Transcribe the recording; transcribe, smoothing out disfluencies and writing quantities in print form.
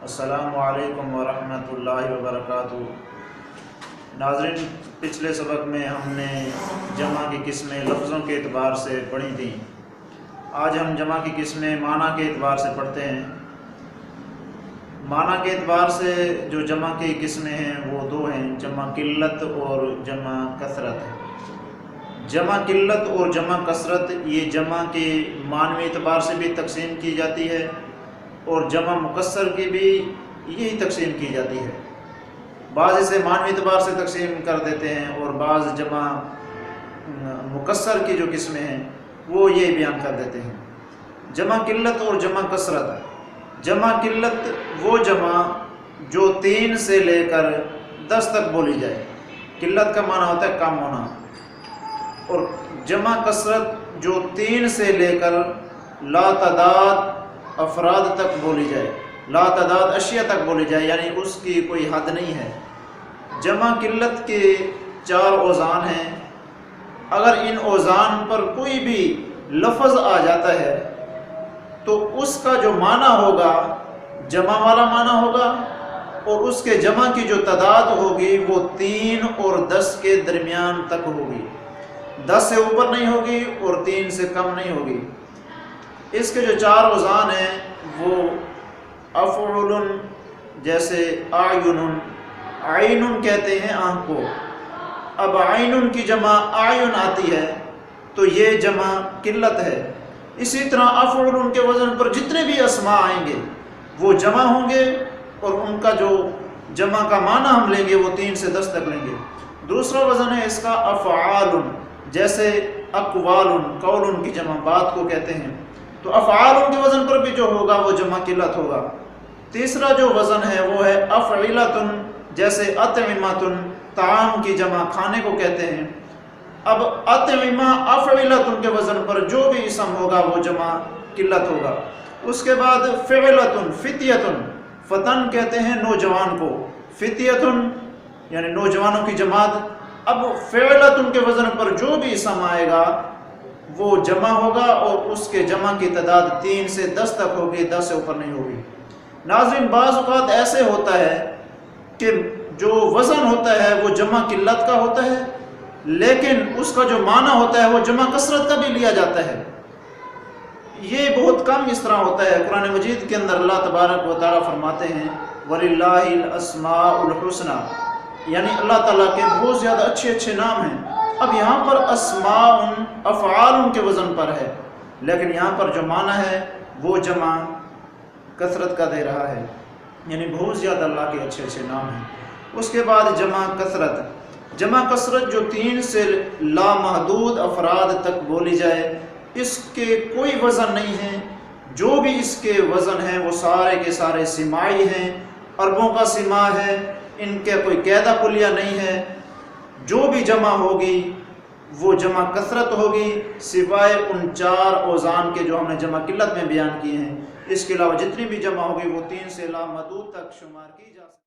السلام علیکم ورحمۃ اللہ وبرکاتہ۔ ناظرین، پچھلے سبق میں ہم نے جمع کی قسمیں لفظوں کے اعتبار سے پڑھی تھیں۔ آج ہم جمع کی قسمیں معنی کے اعتبار سے پڑھتے ہیں۔ معنی کے اعتبار سے جو جمع کی قسمیں ہیں وہ دو ہیں، جمع قلت اور جمع کثرت۔ جمع قلت اور جمع کثرت یہ جمع کے معنوی اعتبار سے بھی تقسیم کی جاتی ہے اور جمع مکسر کی بھی یہی تقسیم کی جاتی ہے۔ بعض اسے معنوی اعتبار سے تقسیم کر دیتے ہیں اور بعض جمع مکسر کی جو قسمیں ہیں وہ یہ بیان کر دیتے ہیں۔ جمع قلت اور جمع کثرت۔ جمع قلت وہ جمع جو 3 سے لے کر 10 تک بولی جائے، قلت کا معنی ہوتا ہے کم ہونا، اور جمع کثرت جو 3 سے لے کر لا تعداد افراد تک بولی جائے، لا تعداد اشیاء تک بولی جائے، یعنی اس کی کوئی حد نہیں ہے۔ جمع قلت کے 4 اوزان ہیں۔ اگر ان اوزان پر کوئی بھی لفظ آ جاتا ہے تو اس کا جو معنی ہوگا جمع والا معنی ہوگا، اور اس کے جمع کی جو تعداد ہوگی وہ 3 اور 10 کے درمیان تک ہوگی، 10 سے اوپر نہیں ہوگی اور 3 سے کم نہیں ہوگی۔ اس کے جو 4 اوزان ہیں وہ افعل، جیسے اعین، عین کہتے ہیں آنکھ کو۔ اب عین کی جمع اعین آتی ہے تو یہ جمع قلت ہے۔ اسی طرح افعل کے وزن پر جتنے بھی اسماء آئیں گے وہ جمع ہوں گے، اور ان کا جو جمع کا معنی ہم لیں گے وہ 3 سے 10 تک لیں گے۔ دوسرا وزن ہے اس کا افعال، جیسے اقوال، قول کی جمع بات کو کہتے ہیں، تو افعال کے وزن پر بھی جو ہوگا وہ جمع قلت ہوگا۔ تیسرا جو وزن ہے وہ ہے افعلۃ، جیسے اطعمۃ، طعام کی جمع کھانے کو کہتے ہیں۔ اب اطعمہ افعلۃ کے وزن پر جو بھی اسم ہوگا وہ جمع قلت ہوگا۔ اس کے بعد فعلۃ، فتیۃ، فتن کہتے ہیں نوجوان کو، فتیۃ یعنی نوجوانوں کی جماعت۔ اب فعلۃ کے وزن پر جو بھی اسم آئے گا وہ جمع ہوگا، اور اس کے جمع کی تعداد 3 سے 10 تک ہوگی، 10 سے اوپر نہیں ہوگی۔ ناظرین، بعض اوقات ایسے ہوتا ہے کہ جو وزن ہوتا ہے وہ جمع قلت کا ہوتا ہے، لیکن اس کا جو معنی ہوتا ہے وہ جمع کثرت کا بھی لیا جاتا ہے۔ یہ بہت کم اس طرح ہوتا ہے۔ قرآن مجید کے اندر اللہ تبارک و تعالیٰ فرماتے ہیں وَلِلَّهِ الْأَسْمَاءُ الْحُسْنَى، یعنی اللہ تعالیٰ کے بہت زیادہ اچھے اچھے نام ہیں۔ اب یہاں پر اسماء افعال کے وزن پر ہے، لیکن یہاں پر جو معنی ہے وہ جمع کثرت کا دے رہا ہے، یعنی بہت زیادہ اللہ کے اچھے اچھے نام ہیں۔ اس کے بعد جمع کثرت۔ جمع کثرت جو 3 سے لامحدود افراد تک بولی جائے، اس کے کوئی وزن نہیں ہے، جو بھی اس کے وزن ہیں وہ سارے کے سارے سماعی ہیں، عربوں کا سماع ہے، ان کے کوئی قاعدہ کلیہ نہیں ہے۔ جو بھی جمع ہوگی وہ جمع کثرت ہوگی، سوائے ان 4 اوزان کے جو ہم نے جمع قلت میں بیان کیے ہیں۔ اس کے علاوہ جتنی بھی جمع ہوگی وہ 3 سے لامحدود تک شمار کی جا سکتی ہے۔